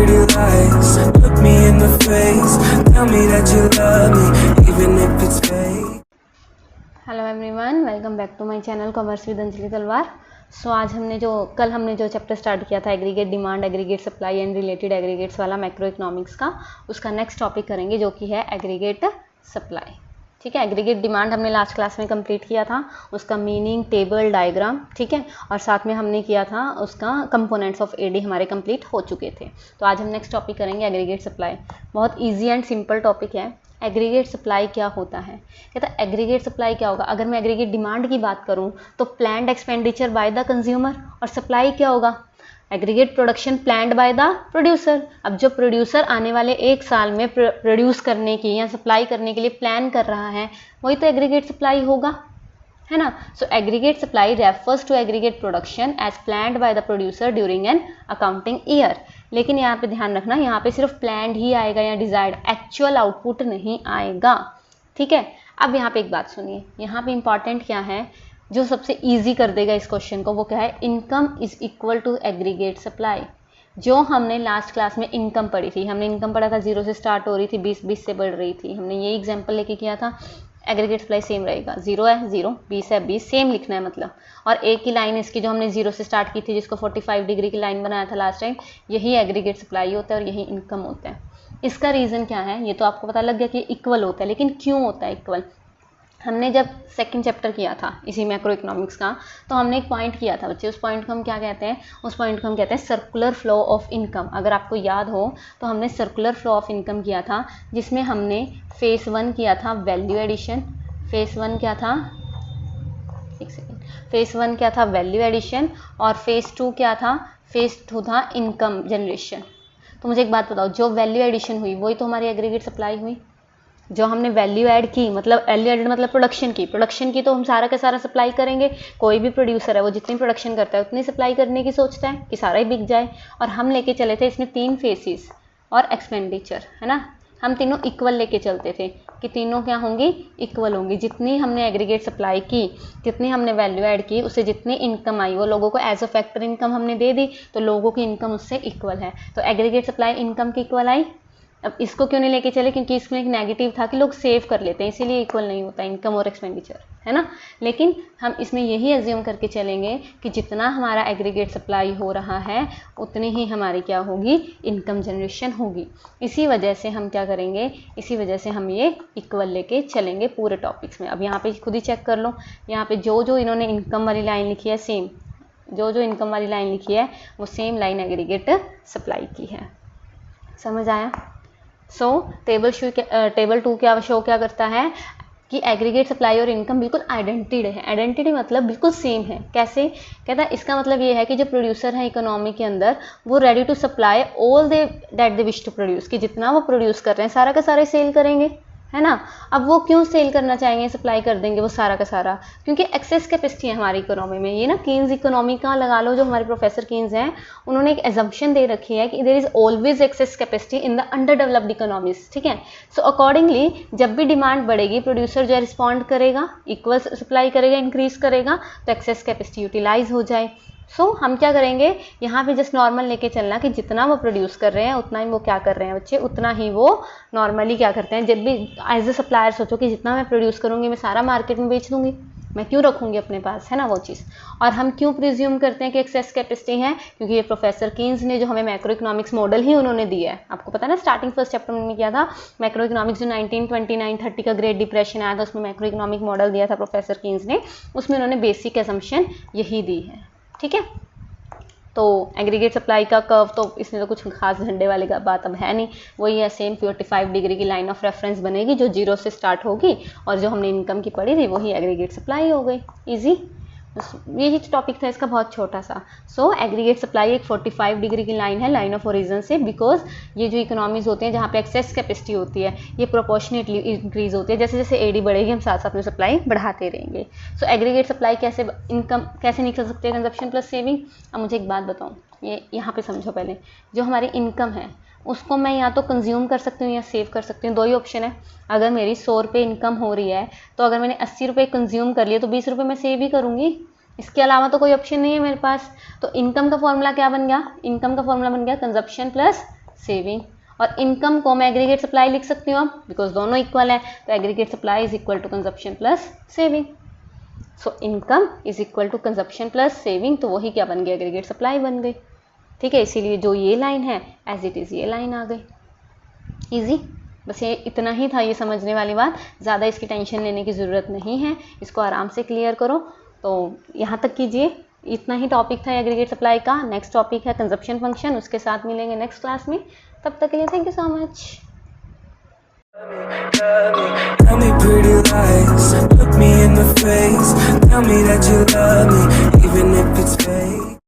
pretty lies. Look me in the face, tell me that you love me, even if it's fake. Hello everyone, welcome back to my channel commerce with Anjali Talwar. So आज कल हमने जो chapter start किया था aggregate demand, aggregate supply and related aggregates वाला macro economics का, उसका next topic करेंगे जो कि है एग्रीगेट सप्लाई। ठीक है, एग्रीगेट डिमांड हमने लास्ट क्लास में कंप्लीट किया था, उसका मीनिंग, टेबल, डायग्राम, ठीक है, और साथ में हमने किया था उसका कंपोनेंट्स ऑफ एडी हमारे कंप्लीट हो चुके थे। तो आज हम नेक्स्ट टॉपिक करेंगे एग्रीगेट सप्लाई। बहुत ईजी एंड सिंपल टॉपिक है। एग्रीगेट सप्लाई क्या होता है? कहता है एग्रीगेट सप्लाई क्या होगा। अगर मैं एग्रीगेट डिमांड की बात करूं तो planned expenditure by the consumer, और सप्लाई क्या होगा? Aggregate production planned by the producer. अब जो प्रोड्यूसर आने वाले एक साल में प्रोड्यूस करने की या सप्लाई करने के लिए प्लान कर रहा है, वही तो एग्रीगेट सप्लाई होगा, है ना। So aggregate supply refers to aggregate production as planned by the producer during an accounting year. लेकिन यहाँ पे ध्यान रखना, यहाँ पे सिर्फ प्लान्ड ही आएगा या डिजायर्ड, एक्चुअल आउटपुट नहीं आएगा, ठीक है। अब यहाँ पे एक बात सुनिए, यहाँ पे इंपॉर्टेंट क्या है जो सबसे इजी कर देगा इस क्वेश्चन को, वो क्या है? Income is equal to aggregate supply. जो हमने लास्ट क्लास में इनकम पढ़ी थी, हमने इनकम पढ़ा था 0 से स्टार्ट हो रही थी, 20 से बढ़ रही थी, हमने ये एग्जाम्पल लेके किया था। एग्रीगेट सप्लाई सेम रहेगा, 0 है 0, 20 है 20, सेम लिखना है मतलब। और एक ही लाइन इसकी जो हमने 0 से स्टार्ट की थी, जिसको 45 डिग्री की लाइन बनाया था लास्ट टाइम, यही एग्रीगेट सप्लाई होता है और यही इनकम होता है। इसका रीज़न क्या है ये तो आपको पता लग गया कि इक्वल होता है, लेकिन क्यों होता है इक्वल? हमने जब सेकंड चैप्टर किया था इसी मैक्रो इकोनॉमिक्स का, तो हमने एक पॉइंट किया था बच्चे। उस पॉइंट को हम क्या कहते हैं? उस पॉइंट को हम कहते हैं सर्कुलर फ्लो ऑफ इनकम। अगर आपको याद हो तो हमने सर्कुलर फ्लो ऑफ इनकम किया था, जिसमें हमने फेस 1 किया था वैल्यू एडिशन, फेस 1 क्या था, एक सेकेंड, फेस 1 क्या था वैल्यू एडिशन, और फेस 2 क्या था? फेस 2 था इनकम जनरेशन। तो मुझे एक बात बताओ, जो वैल्यू एडिशन हुई वही तो हमारी एग्रीगेट सप्लाई हुई। जो हमने वैल्यू ऐड की, मतलब वैल्यू एडेड मतलब प्रोडक्शन की तो हम सारा का सारा सप्लाई करेंगे। कोई भी प्रोड्यूसर है वो जितनी प्रोडक्शन करता है उतनी सप्लाई करने की सोचता है कि सारा ही बिक जाए। और हम लेके चले थे इसमें 3 फेसिस और एक्सपेंडिचर, है ना। हम तीनों इक्वल लेके चलते थे कि तीनों क्या होंगी? इक्वल होंगी। जितनी हमने एग्रीगेट सप्लाई की, जितनी हमने वैल्यू ऐड की, उससे जितनी इनकम आई वो लोगों को एज अ फैक्टर इनकम हमने दे दी, तो लोगों की इनकम उससे इक्वल है। तो एग्रीगेट सप्लाई इनकम की इक्वल आई। अब इसको क्यों नहीं लेके चले? क्योंकि इसमें एक नेगेटिव था कि लोग सेव कर लेते हैं, इसीलिए इक्वल नहीं होता इनकम और एक्सपेंडिचर, है ना। लेकिन हम इसमें यही एज्यूम करके चलेंगे कि जितना हमारा एग्रीगेट सप्लाई हो रहा है उतनी ही हमारी क्या होगी? इनकम जनरेशन होगी। इसी वजह से हम क्या करेंगे? इसी वजह से हम ये इक्वल लेके चलेंगे पूरे टॉपिक्स में। अब यहाँ पे खुद ही चेक कर लो, यहाँ पे जो जो इन्होंने इनकम वाली लाइन लिखी है, सेम जो जो इनकम वाली लाइन लिखी है वो सेम लाइन एग्रीगेट सप्लाई की है। समझ आया? सो टेबल 2 क्या शो क्या करता है कि एग्रीगेट सप्लाई और इनकम बिल्कुल आइडेंटिटी है। आइडेंटिटी मतलब बिल्कुल सेम है। कैसे? कहता है इसका मतलब ये है कि जो प्रोड्यूसर है इकोनॉमी के अंदर, वो ready to supply all that they wish to produce, कि जितना वो प्रोड्यूस कर रहे हैं सारा का सारा सेल करेंगे, है ना। अब वो क्यों सेल करना चाहेंगे, सप्लाई कर देंगे वो सारा का सारा? क्योंकि एक्सेस कैपेसिटी है हमारी इकोनॉमी में। ये ना कीन्स इकोनॉमी का लगा लो, जो हमारे प्रोफेसर कीन्स हैं, उन्होंने एक एजम्पशन दे रखी है कि there is always excess capacity in the under developed economies, ठीक है। सो अकॉर्डिंगली जब भी डिमांड बढ़ेगी, प्रोड्यूसर जो है रिस्पॉन्ड करेगा, इक्वल सप्लाई करेगा, इंक्रीज करेगा, तो एक्सेस कैपेसिटी यूटिलाइज हो जाए। सो हम क्या करेंगे, यहाँ पे जस्ट नॉर्मल लेके चलना कि जितना वो प्रोड्यूस कर रहे हैं उतना ही वो क्या कर रहे हैं बच्चे, उतना ही वो नॉर्मली क्या करते हैं। जब भी एज ए सप्लायर सोचो कि जितना मैं प्रोड्यूस करूँगी मैं सारा मार्केट में बेच दूंगी, मैं क्यों रखूँगी अपने पास, है ना वो चीज़। और हम क्यों प्रिज्यूम करते हैं कि एक्सेस कैपेसिटी है? क्योंकि ये प्रोफेसर कीन्स ने जो हमें मैक्रो इकोनॉमिक्स मॉडल ही उन्होंने दिया है। आपको पता है ना, स्टार्टिंग फर्स्ट चैप्टर में किया था मैक्रो इकोनॉमिक्स, जो 1929-30 का ग्रेट डिप्रेशन आया था, उसमें मैक्रो इकोनॉमिक मॉडल दिया था प्रोफेसर कीन्स ने, उसमें उन्होंने बेसिक एजम्पशन यही दी है, ठीक है। तो एग्रीगेट सप्लाई का कर्व तो इसमें तो कुछ खास झंडे वाली बात अब है नहीं, वही है सेम 45 डिग्री की लाइन ऑफ रेफरेंस बनेगी जो 0 से स्टार्ट होगी, और जो हमने इनकम की पढ़ी थी वही एग्रीगेट सप्लाई हो गई। इजी, यही टॉपिक था इसका, बहुत छोटा सा। सो एग्रीगेट सप्लाई एक 45 डिग्री की लाइन है, लाइन ऑफ ओरिजिन से, बिकॉज ये जो इकोनॉमीज होते हैं जहाँ पे एक्सेस कैपेसिटी होती है, ये प्रोपोर्शनेटली इंक्रीज होती है। जैसे जैसे एडी बढ़ेगी हम साथ साथ में सप्लाई बढ़ाते रहेंगे। सो एग्रीगेट सप्लाई कैसे, इनकम कैसे निकल सकते हैं? Consumption plus saving. अब मुझे एक बात बताऊँ, ये यहाँ पे समझो पहले, जो हमारी इनकम है उसको मैं या तो कंज्यूम कर सकती हूँ या सेव कर सकती हूँ, दो ही ऑप्शन है। अगर मेरी 100 रुपये इनकम हो रही है तो अगर मैंने 80 रुपये कंज्यूम कर लिए तो 20 रुपये मैं सेव ही करूँगी, इसके अलावा तो कोई ऑप्शन नहीं है मेरे पास। तो इनकम का फॉर्मूला क्या बन गया? इनकम का फॉर्मूला बन गया कंजप्शन प्लस सेविंग। और इनकम को मैं एग्रीगेट सप्लाई लिख सकती हूँ अब, बिकॉज दोनों इक्वल है, तो aggregate supply is equal to consumption plus saving. So income is equal to consumption plus saving, तो वही क्या बन गई, एग्रीगेट सप्लाई बन गई। ठीक है, इसीलिए जो ये लाइन है एज इट इज़ ये लाइन आ गई। ईजी, बस ये इतना ही था, ये समझने वाली बात, ज़्यादा इसकी टेंशन लेने की ज़रूरत नहीं है, इसको आराम से क्लियर करो। तो यहाँ तक कीजिए, इतना ही टॉपिक था एग्रीगेट सप्लाई का। नेक्स्ट टॉपिक है कंजप्शन फंक्शन, उसके साथ मिलेंगे नेक्स्ट क्लास में। तब तक के लिए thank you so much. Tell me pretty lies, look me in the face. Tell me that you love me, even if it's fake.